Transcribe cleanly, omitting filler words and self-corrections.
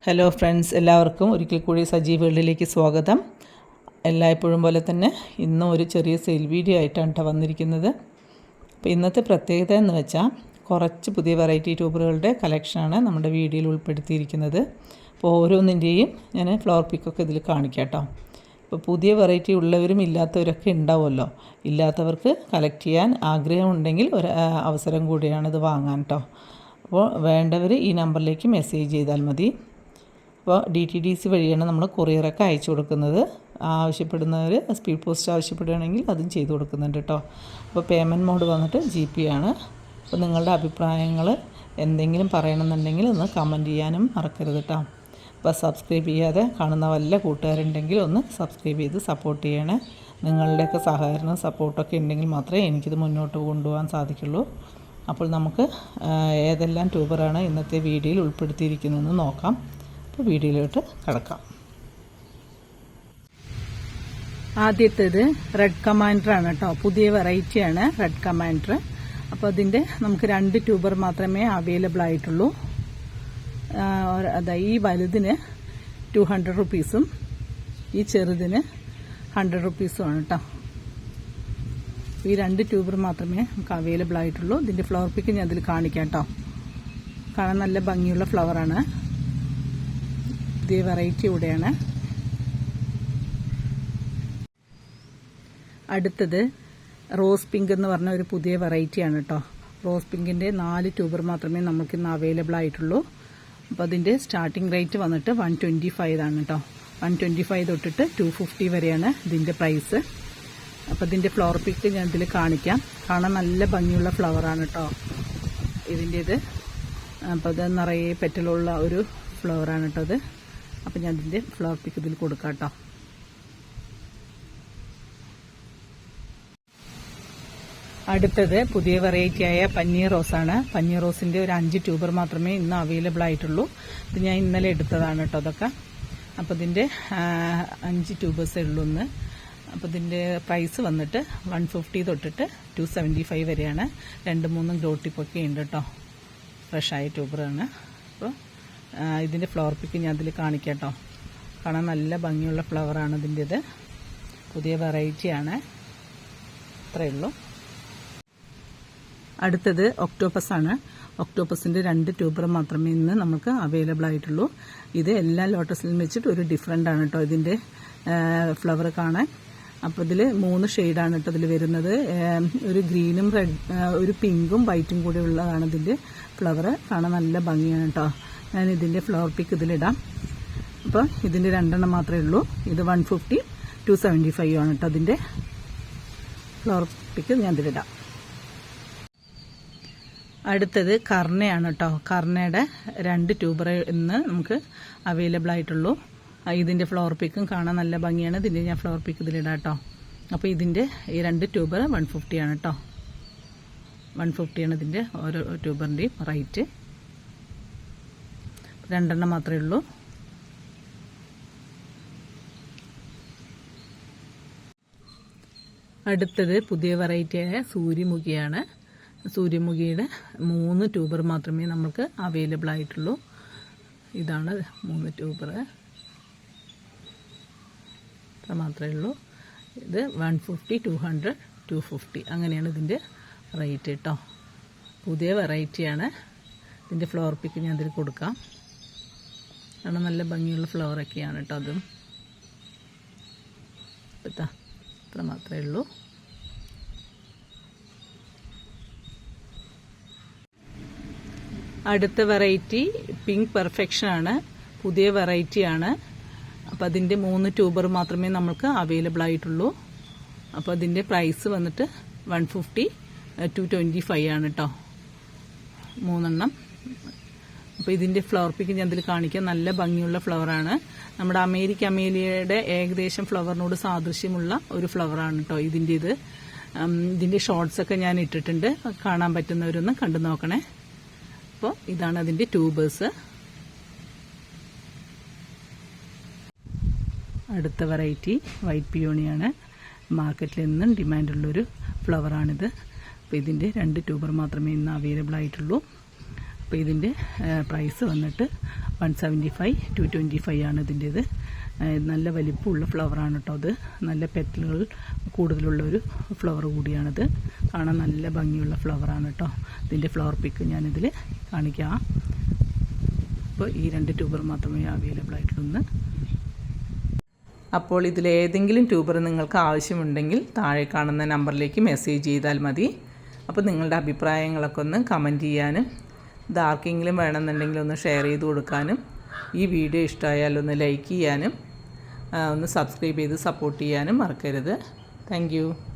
Hello friends, എല്ലാവർക്കും ഒരിക്കൽ കൂടി സജീവ് വേൾഡിലേക്ക് സ്വാഗതം. എല്ലായ്പ്പോഴും പോലെ തന്നെ ഇന്നും ഒരു ചെറിയ സെയിൽ വീഡിയോ ആയിട്ടാണ് വന്നിരിക്കുന്നത്. അപ്പോൾ ഇന്നത്തെ പ്രത്യേകത എന്ന് വെച്ചാൽ കുറച്ച് പുതിയ വെറൈറ്റി ട്യൂബറുകളുടെ കളക്ഷനാണ് നമ്മുടെ വീഡിയോയിൽ ഉൾപ്പെടുത്തിയിരിക്കുന്നത്. അപ്പോൾ ഓരോന്നിൻ്റെയും ഞാൻ ഫ്ലവർ പിക്കൊക്കെ ഇതിൽ കാണിക്കാം കേട്ടോ. ഇപ്പോൾ പുതിയ വെറൈറ്റി ഉള്ളവരും ഇല്ലാത്തവരൊക്കെ ഉണ്ടാവുമല്ലോ. ഇല്ലാത്തവർക്ക് കളക്ട് ചെയ്യാൻ ആഗ്രഹമുണ്ടെങ്കിൽ ഒരു അവസരം കൂടിയാണിത് വാങ്ങാൻ കേട്ടോ. അപ്പോൾ വേണ്ടവർ ഈ നമ്പറിലേക്ക് മെസ്സേജ് ചെയ്താൽ മതി. അപ്പോൾ DTDC വഴിയാണ് നമ്മൾ കൊറിയറൊക്കെ അയച്ചു കൊടുക്കുന്നത്. ആവശ്യപ്പെടുന്നവർ സ്പീഡ് പോസ്റ്റ് ആവശ്യപ്പെടുകയാണെങ്കിൽ അതും ചെയ്തു കൊടുക്കുന്നുണ്ട് കേട്ടോ. അപ്പോൾ പേയ്മെൻറ്റ് മോഡ് വന്നിട്ട് GP ആണ്. അപ്പോൾ നിങ്ങളുടെ അഭിപ്രായങ്ങൾ എന്തെങ്കിലും പറയണമെന്നുണ്ടെങ്കിൽ ഒന്ന് കമൻറ്റ് ചെയ്യാനും മറക്കരുത് കേട്ടോ. അപ്പോൾ സബ്സ്ക്രൈബ് ചെയ്യാതെ കാണുന്ന വല്ല കൂട്ടുകാരുണ്ടെങ്കിൽ ഒന്ന് സബ്സ്ക്രൈബ് ചെയ്ത് സപ്പോർട്ട് ചെയ്യണേ. നിങ്ങളുടെയൊക്കെ സഹകരണം സപ്പോർട്ടൊക്കെ ഉണ്ടെങ്കിൽ മാത്രമേ എനിക്കിത് മുന്നോട്ട് കൊണ്ടുപോകാൻ സാധിക്കുള്ളൂ. അപ്പോൾ നമുക്ക് ഏതെല്ലാം ട്യൂബറാണ് ഇന്നത്തെ വീഡിയോയിൽ ഉൾപ്പെടുത്തിയിരിക്കുന്നതെന്ന് നോക്കാം. വീഡിയോയിലോട്ട് കടക്കാം. ആദ്യത്തേത് റെഡ് കമാൻഡർ ആണ് കേട്ടോ. പുതിയ വെറൈറ്റിയാണ് റെഡ് കമാൻഡർ. അപ്പോൾ അതിൻ്റെ നമുക്ക് 2 ട്യൂബർ മാത്രമേ അവൈലബിൾ ആയിട്ടുള്ളൂ. ഈ വലുതിന് 200 റുപ്പീസും ഈ ചെറുതിന് 100 റുപ്പീസും ആണ് കേട്ടോ. ഈ 2 ട്യൂബർ മാത്രമേ നമുക്ക് അവൈലബിൾ ആയിട്ടുള്ളൂ. ഇതിൻ്റെ ഫ്ലവർ പിക്ക് ഞാൻ അതിൽ കാണിക്കാം കേട്ടോ. കാണാൻ നല്ല ഭംഗിയുള്ള ഫ്ലവറാണ്. പുതിയ വെറൈറ്റി കൂടെയാണ്. അടുത്തത് റോസ് പിങ്ക് എന്ന് പറഞ്ഞ ഒരു പുതിയ വെറൈറ്റിയാണ് കേട്ടോ. റോസ് പിങ്കിൻ്റെ 4 ട്യൂബർ മാത്രമേ നമുക്കിന്ന് അവൈലബിൾ ആയിട്ടുള്ളൂ. അപ്പോൾ അതിൻ്റെ സ്റ്റാർട്ടിംഗ് റേറ്റ് വന്നിട്ട് 125 ആണ് കേട്ടോ. 125 തൊട്ടിട്ട് 250 വരെയാണ് ഇതിൻ്റെ പ്രൈസ്. അപ്പോൾ ഇതിൻ്റെ ഫ്ലവർ പിക്ക് ഞാൻ ഇതിൽ കാണിക്കാം. കാണാൻ നല്ല ഭംഗിയുള്ള ഫ്ലവറാണ് കേട്ടോ ഇതിൻ്റേത്. അപ്പോൾ അത് നിറയെ പെറ്റലുള്ള ഒരു ഫ്ലവറാണ് കേട്ടോ അത്. അപ്പം ഞാൻ ഇതിൻ്റെ ഫ്ലവർ പിക്ക് ഇതിൽ കൊടുക്കാം കേട്ടോ. അടുത്തത് പുതിയ വെറൈറ്റിയായ പനീർ റോസാണ്. പനീർ റോസിൻ്റെ ഒരു 5 ട്യൂബർ മാത്രമേ ഇന്ന് അവൈലബിൾ ആയിട്ടുള്ളൂ. ഇത് ഞാൻ ഇന്നലെ എടുത്തതാണ് കേട്ടോ അതൊക്കെ. അപ്പോൾ ഇതിൻ്റെ 5 ട്യൂബേഴ്സേ ഉള്ളൂ ഇന്ന്. അപ്പോൾ ഇതിൻ്റെ പ്രൈസ് വന്നിട്ട് 150 തൊട്ടിട്ട് 275 വരെയാണ്. 2-3 ഗ്രോ ടിപ്പൊക്കെ ഉണ്ട് കേട്ടോ. ഫ്രഷായ ട്യൂബറാണ്. അപ്പോൾ ഇതിൻ്റെ ഫ്ലവർ പിക്ക് ഞാൻ അതിൽ കാണിക്കാം കേട്ടോ. കാണാൻ നല്ല ഭംഗിയുള്ള ഫ്ലവറാണ് ഇതിൻ്റേത്. പുതിയ വെറൈറ്റിയാണ്. അത്രയേ ഉള്ളൂ. അടുത്തത് ഒക്ടോപ്പസ് ആണ്. ഒക്ടോപ്പസിൻ്റെ 2 ട്യൂബർ മാത്രമേ ഇന്ന് നമുക്ക് അവൈലബിൾ ആയിട്ടുള്ളൂ. ഇത് എല്ലാ ലോട്ടസിലും വെച്ചിട്ട് ഒരു ഡിഫറെൻ്റ് ആണ് കേട്ടോ ഇതിൻ്റെ ഫ്ലവർ കാണാൻ. അപ്പോൾ ഇതിൽ 3 ഷെയ്ഡാണ് കേട്ടോ ഇതിൽ വരുന്നത്. ഒരു ഗ്രീനും ഒരു പിങ്കും വൈറ്റും കൂടെ ഉള്ളതാണ് ഇതിൻ്റെ ഫ്ലവർ. കാണാൻ നല്ല ഭംഗിയാണ് കേട്ടോ. ഞാൻ ഇതിൻ്റെ ഫ്ലവർ പിക്ക് ഇതിലിടാം. അപ്പോൾ ഇതിൻ്റെ 2 മാത്രമേ ഉള്ളൂ. ഇത് 150, 275 ആണ് കേട്ടോ അതിൻ്റെ ഫ്ലവർ പിക്ക് ഞാൻ ഇതിലിടാം. അടുത്തത് കർണയാണ് കേട്ടോ. കർണയുടെ 2 ട്യൂബർ ഇന്ന് നമുക്ക് അവൈലബിൾ ആയിട്ടുള്ളൂ. ഇതിൻ്റെ ഫ്ലവർ പിക്കും കാണാൻ നല്ല ഭംഗിയാണ്. ഇതിൻ്റെ ഞാൻ ഫ്ലവർ പിക്ക് ഇതിലിടാം കേട്ടോ. അപ്പോൾ ഇതിൻ്റെ ഈ 2 ട്യൂബർ 150 ആണ് കേട്ടോ. 150 ആണ് ഇതിൻ്റെ ഓരോ ട്യൂബറിൻ്റെയും റേറ്റ്. 2 മാത്രമേ ഉള്ളൂ. അടുത്തത് പുതിയ വെറൈറ്റിയായ സൂര്യമുഖിയാണ്. സൂര്യമുഖിയുടെ 3 ട്യൂബർ മാത്രമേ നമുക്ക് അവൈലബിൾ ആയിട്ടുള്ളൂ. ഇതാണ് 3 ട്യൂബർ. അത്ര മാത്രമേ ഉള്ളൂ. ഇത് 150, 200, 250 അങ്ങനെയാണ് ഇതിൻ്റെ റേറ്റ് കേട്ടോ. പുതിയ വെറൈറ്റിയാണ്. ഇതിൻ്റെ ഫ്ലവർ പിക്ക് ഞാൻ ഇതിൽ കൊടുക്കാം. കാരണം നല്ല ഭംഗിയുള്ള ഫ്ലവറൊക്കെയാണ് കേട്ടോ അതും. ഇത്ര മാത്രമേ ഉള്ളൂ. അടുത്ത വെറൈറ്റി പിങ്ക് പെർഫെക്ഷൻ ആണ്. പുതിയ വെറൈറ്റിയാണ്. അപ്പോൾ അതിൻ്റെ 3 ട്യൂബർ മാത്രമേ നമുക്ക് അവൈലബിൾ ആയിട്ടുള്ളൂ. അപ്പോൾ അതിൻ്റെ പ്രൈസ് വന്നിട്ട് 150, 225 ആണ് കേട്ടോ 3. അപ്പോൾ ഇതിൻ്റെ ഫ്ലവർ പിക്ക് ഞാൻ ഇതിൽ കാണിക്കാം. നല്ല ഭംഗിയുള്ള ഫ്ലവറാണ്. നമ്മുടെ അമേരിക്ക അമേലിയയുടെ ഏകദേശം ഫ്ലവറിനോട് സാദൃശ്യമുള്ള ഒരു ഫ്ലവറാണ് കേട്ടോ ഇതിൻ്റേത്. ഇതിൻ്റെ ഷോർട്സൊക്കെ ഞാൻ ഇട്ടിട്ടുണ്ട്. കാണാൻ പറ്റുന്നവരൊന്ന് കണ്ടു നോക്കണേ. അപ്പോൾ ഇതാണ് അതിൻ്റെ ട്യൂബേഴ്സ്. അടുത്ത വെറൈറ്റി വൈറ്റ് പിയോണിയാണ്. മാർക്കറ്റിൽ നിന്നും ഡിമാൻഡുള്ളൊരു ഫ്ലവറാണിത്. അപ്പോൾ ഇതിൻ്റെ 2 ട്യൂബർ മാത്രമേ ഇന്ന് അവൈലബിൾ ആയിട്ടുള്ളൂ. അപ്പോൾ ഇതിൻ്റെ പ്രൈസ് വന്നിട്ട് 175 225 ആണ് ഇതിൻ്റേത്. നല്ല വലിപ്പമുള്ള ഫ്ലവറാണ് കേട്ടോ അത്. നല്ല പെറ്റലുകൾ കൂടുതലുള്ളൊരു ഫ്ലവർ കൂടിയാണിത്. കാണാൻ നല്ല ഭംഗിയുള്ള ഫ്ലവറാണ് കേട്ടോ. ഇതിൻ്റെ ഫ്ലവർ പിക്ക് ഞാനിതിൽ കാണിക്കാം. അപ്പോൾ ഈ 2 ട്യൂബർ മാത്രമേ അവൈലബിൾ ആയിട്ടുള്ളൂ. അപ്പോൾ ഇതിലേതെങ്കിലും ട്യൂബർ നിങ്ങൾക്ക് ആവശ്യമുണ്ടെങ്കിൽ താഴെ കാണുന്ന നമ്പറിലേക്ക് മെസ്സേജ് ചെയ്താൽ മതി. അപ്പോൾ നിങ്ങളുടെ അഭിപ്രായങ്ങളൊക്കെ ഒന്ന് കമൻറ്റ് ചെയ്യാനും ഇത് ആർക്കെങ്കിലും വേണമെന്നുണ്ടെങ്കിൽ ഒന്ന് ഷെയർ ചെയ്ത് കൊടുക്കാനും ഈ വീഡിയോ ഇഷ്ടമായാൽ ഒന്ന് ലൈക്ക് ചെയ്യാനും ഒന്ന് സബ്സ്ക്രൈബ് ചെയ്ത് സപ്പോർട്ട് ചെയ്യാനും മറക്കരുത്. താങ്ക്